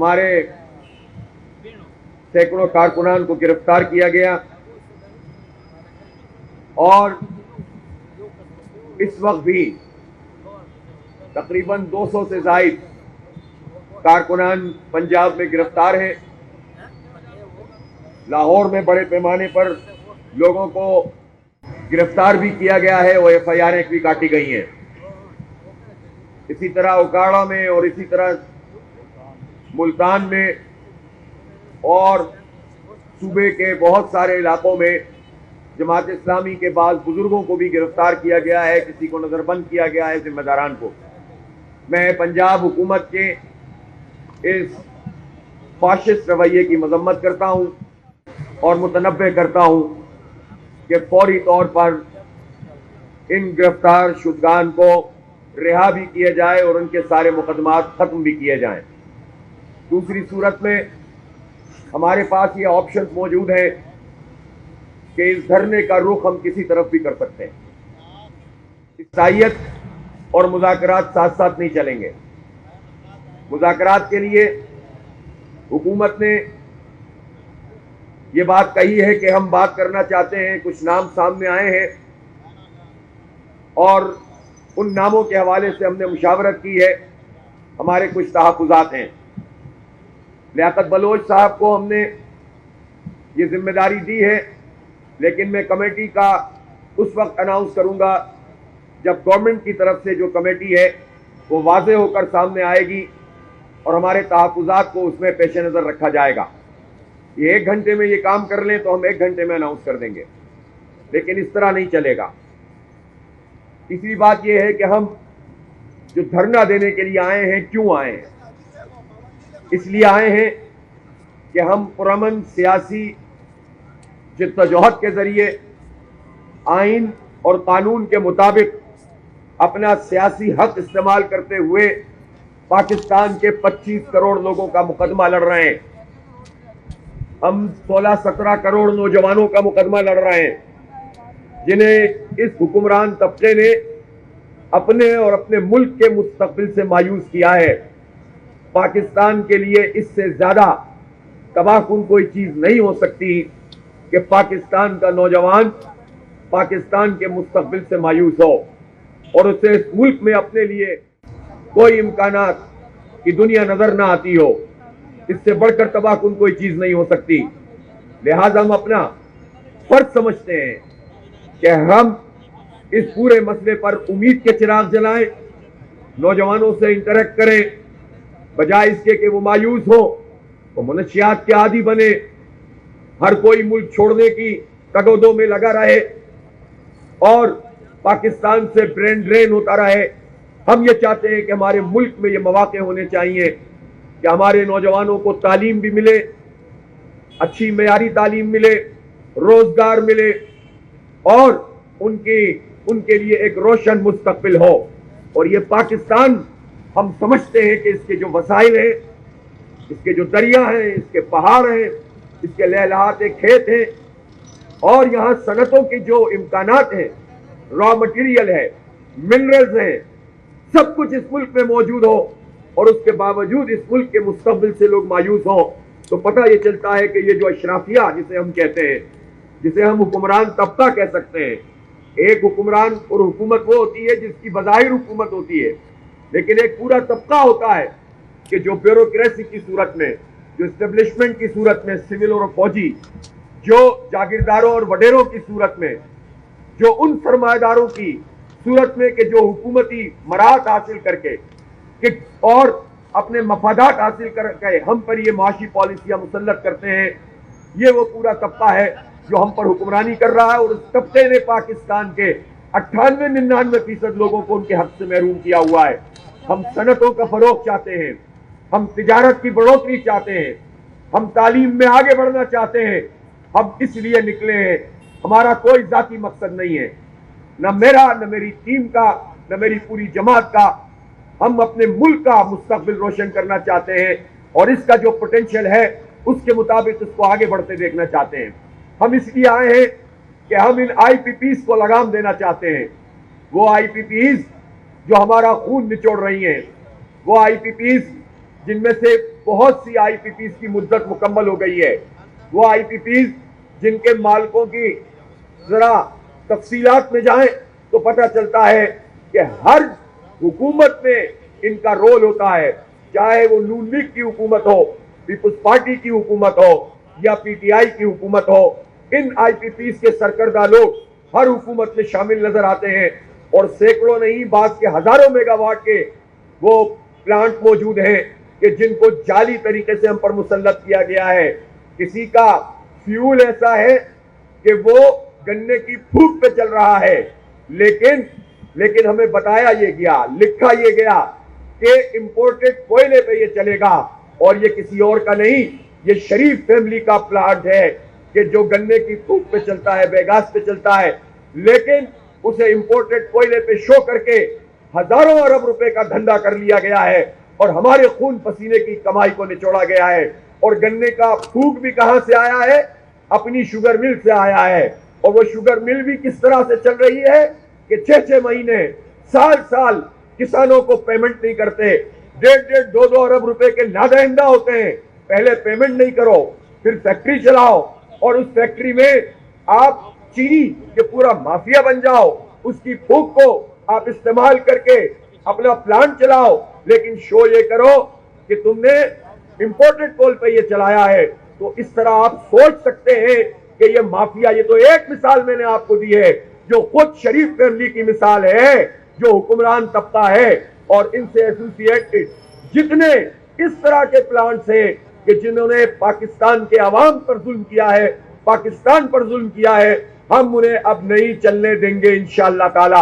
ہمارے سینکڑوں کارکنان کو گرفتار کیا گیا اور اس وقت بھی تقریباً 200 سے زائد کارکنان پنجاب میں گرفتار ہیں۔ لاہور میں بڑے پیمانے پر لوگوں کو گرفتار بھی کیا گیا ہے اور FIR بھی کاٹی گئی ہیں۔ اسی طرح اکاڑا میں اور اسی طرح ملتان میں اور صوبے کے بہت سارے علاقوں میں جماعت اسلامی کے بعض بزرگوں کو بھی گرفتار کیا گیا ہے، کسی کو نظر بند کیا گیا ہے، ذمہ داران کو۔ میں پنجاب حکومت کے اس فاشسٹ رویے کی مذمت کرتا ہوں اور متنبہ کرتا ہوں کہ فوری طور پر ان گرفتار شدگان کو رہا بھی کیا جائے اور ان کے سارے مقدمات ختم بھی کیے جائیں۔ دوسری صورت میں ہمارے پاس یہ آپشن موجود ہے کہ اس دھرنے کا رخ ہم کسی طرف بھی کر سکتے ہیں۔ عیسائیت اور مذاکرات ساتھ ساتھ نہیں چلیں گے۔ مذاکرات کے لیے حکومت نے یہ بات کہی ہے کہ ہم بات کرنا چاہتے ہیں، کچھ نام سامنے آئے ہیں اور ان ناموں کے حوالے سے ہم نے مشاورت کی ہے۔ ہمارے کچھ تحفظات ہیں۔ لیاقت بلوچ صاحب کو ہم نے یہ ذمہ داری دی ہے، لیکن میں کمیٹی کا اس وقت اناؤنس کروں گا جب گورنمنٹ کی طرف سے جو کمیٹی ہے وہ واضح ہو کر سامنے آئے گی اور ہمارے تحفظات کو اس میں پیش نظر رکھا جائے گا۔ یہ 1 گھنٹے میں یہ کام کر لیں تو ہم 1 گھنٹے میں اناؤنس کر دیں گے، لیکن اس طرح نہیں چلے گا۔ تیسری بات یہ ہے کہ ہم جو دھرنا دینے کے لیے آئے ہیں، کیوں آئے ہیں؟ اس لیے آئے ہیں کہ ہم پرامن سیاسی جدوجہد کے ذریعے آئین اور قانون کے مطابق اپنا سیاسی حق استعمال کرتے ہوئے پاکستان کے 25 کروڑ لوگوں کا مقدمہ لڑ رہے ہیں۔ ہم 16-17 کروڑ نوجوانوں کا مقدمہ لڑ رہے ہیں جنہیں اس حکمران طبقے نے اپنے اور اپنے ملک کے مستقبل سے مایوس کیا ہے۔ پاکستان کے لیے اس سے زیادہ تباہ کن کوئی چیز نہیں ہو سکتی کہ پاکستان کا نوجوان پاکستان کے مستقبل سے مایوس ہو اور اسے اس ملک میں اپنے لیے کوئی امکانات کی دنیا نظر نہ آتی ہو۔ اس سے بڑھ کر تباہ کن کوئی چیز نہیں ہو سکتی۔ لہذا ہم اپنا فرض سمجھتے ہیں کہ ہم اس پورے مسئلے پر امید کے چراغ جلائیں، نوجوانوں سے انٹریکٹ کریں، بجائے اس کے کہ وہ مایوس ہو، وہ منشیات کے عادی بنے، ہر کوئی ملک چھوڑنے کی تگودوں میں لگا رہے اور پاکستان سے برین ڈرین ہوتا رہے۔ ہم یہ چاہتے ہیں کہ ہمارے ملک میں یہ مواقع ہونے چاہیے کہ ہمارے نوجوانوں کو تعلیم بھی ملے، اچھی معیاری تعلیم ملے، روزگار ملے اور ان کے لیے ایک روشن مستقبل ہو۔ اور یہ پاکستان ہم سمجھتے ہیں کہ اس کے جو وسائل ہیں، اس کے جو دریا ہیں، اس کے پہاڑ ہیں، اس کے لہلہاتے کھیت ہیں اور یہاں صنعتوں کی جو امکانات ہیں، را مٹیریل ہے، منرلز ہیں، سب کچھ اس ملک میں موجود ہو اور اس کے باوجود اس ملک کے مستقبل سے لوگ مایوس ہوں، تو پتہ یہ چلتا ہے کہ یہ جو اشرافیہ جسے ہم کہتے ہیں، جسے ہم حکمران طبقہ کہہ سکتے ہیں، ایک حکمران اور حکومت وہ ہوتی ہے جس کی بظاہر حکومت ہوتی ہے، لیکن ایک پورا طبقہ ہوتا ہے کہ جو بیوروکریسی کی صورت میں، جو اسٹیبلشمنٹ کی صورت میں، سول اور فوجی، جو جاگیرداروں اور وڈیروں کی صورت میں، جو ان سرمایہ داروں کی صورت میں کہ جو حکومتی مراحت حاصل کر کے اور اپنے مفادات حاصل کر کے ہم پر یہ معاشی پالیسیاں مسلط کرتے ہیں، یہ وہ پورا طبقہ ہے جو ہم پر حکمرانی کر رہا ہے۔ اور اس طبقے نے پاکستان کے 98-99% لوگوں کو ان کے حق سے محروم کیا ہوا ہے۔ ہم صنعتوں کا فروغ چاہتے ہیں، ہم تجارت کی بڑھوتری چاہتے ہیں، ہم تعلیم میں آگے بڑھنا چاہتے ہیں۔ ہم اس لیے نکلے ہیں، ہمارا کوئی ذاتی مقصد نہیں ہے، نہ میرا، نہ میری ٹیم کا، نہ میری پوری جماعت کا۔ ہم اپنے ملک کا مستقبل روشن کرنا چاہتے ہیں اور اس کا جو پوٹینشیل ہے اس کے مطابق اس کو آگے بڑھتے دیکھنا چاہتے ہیں۔ ہم اس لیے آئے ہیں کہ ہم ان IPPs کو لگام دینا چاہتے ہیں، وہ IPPs جو ہمارا خون نچوڑ رہی ہیں، وہ IPPs جن میں سے بہت سی آئی پی پیز کی مدت مکمل ہو گئی ہے. وہ آئی پی پیز جن کے مالکوں کی ذرا تفصیلات میں جائیں تو پتہ چلتا ہے کہ ہر حکومت میں ان کا رول ہوتا ہے, چاہے وہ نون لیگ کی حکومت ہو, پیپلز پارٹی کی حکومت ہو یا پی ٹی آئی کی حکومت ہو. ان آئی پی پیز کے سرکردہ لوگ ہر حکومت میں شامل نظر آتے ہیں اور سینکڑوں نہیں بعض کے ہزاروں میگا واٹ کے وہ پلانٹ موجود ہیں کہ جن کو جعلی طریقے سے ہم پر مسلط کیا گیا ہے. کسی کا فیول ایسا ہے کہ وہ گنے کی پھوک پہ چل رہا ہے, لیکن ہمیں بتایا یہ گیا, لکھا یہ گیا کہ امپورٹڈ کوئلے پہ یہ چلے گا اور یہ کسی اور کا نہیں, یہ شریف فیملی کا پلانٹ ہے کہ جو گنے کی پھوک پہ چلتا ہے, بیگاس پہ چلتا ہے, لیکن اسے امپورٹڈ کوئلے پہ شو کر کے ہزاروں ارب روپے کا دھندا کر لیا گیا ہے اور ہمارے خون پسینے کی کمائی کو نچوڑا گیا ہے. اور گنے کا پھوک بھی کہاں سے آیا ہے؟ اپنی شوگر مل سے آیا ہے. اور وہ شوگر مل بھی کس طرح سے چل رہی ہے کہ 6 مہینے سال کسانوں کو پیمنٹ نہیں کرتے, 1.5-2 ارب روپے کے نادہندہ ہوتے ہیں. پہلے پیمنٹ نہیں کرو, پھر فیکٹری چلاؤ اور اس فیکٹری میں آپ چینی کے پورا مافیا بن جاؤ, اس کی پھوک کو آپ استعمال کر کے اپنا پلانٹ چلاؤ, لیکن شو یہ کرو کہ تم نے امپورٹڈ کول پہ یہ چلایا ہے. تو اس طرح آپ سوچ سکتے ہیں کہ یہ مافیا, یہ تو ایک مثال میں نے آپ کو دی ہے جو خود شریف فیملی کی مثال ہے جو حکمران طبقہ ہے, اور ان سے ایسوسیٹڈ جتنے اس طرح کے پلانٹس ہیں کہ جنہوں نے پاکستان کے عوام پر ظلم کیا ہے, پاکستان پر ظلم کیا ہے, ہم انہیں اب نہیں چلنے دیں گے انشاءاللہ تعالی.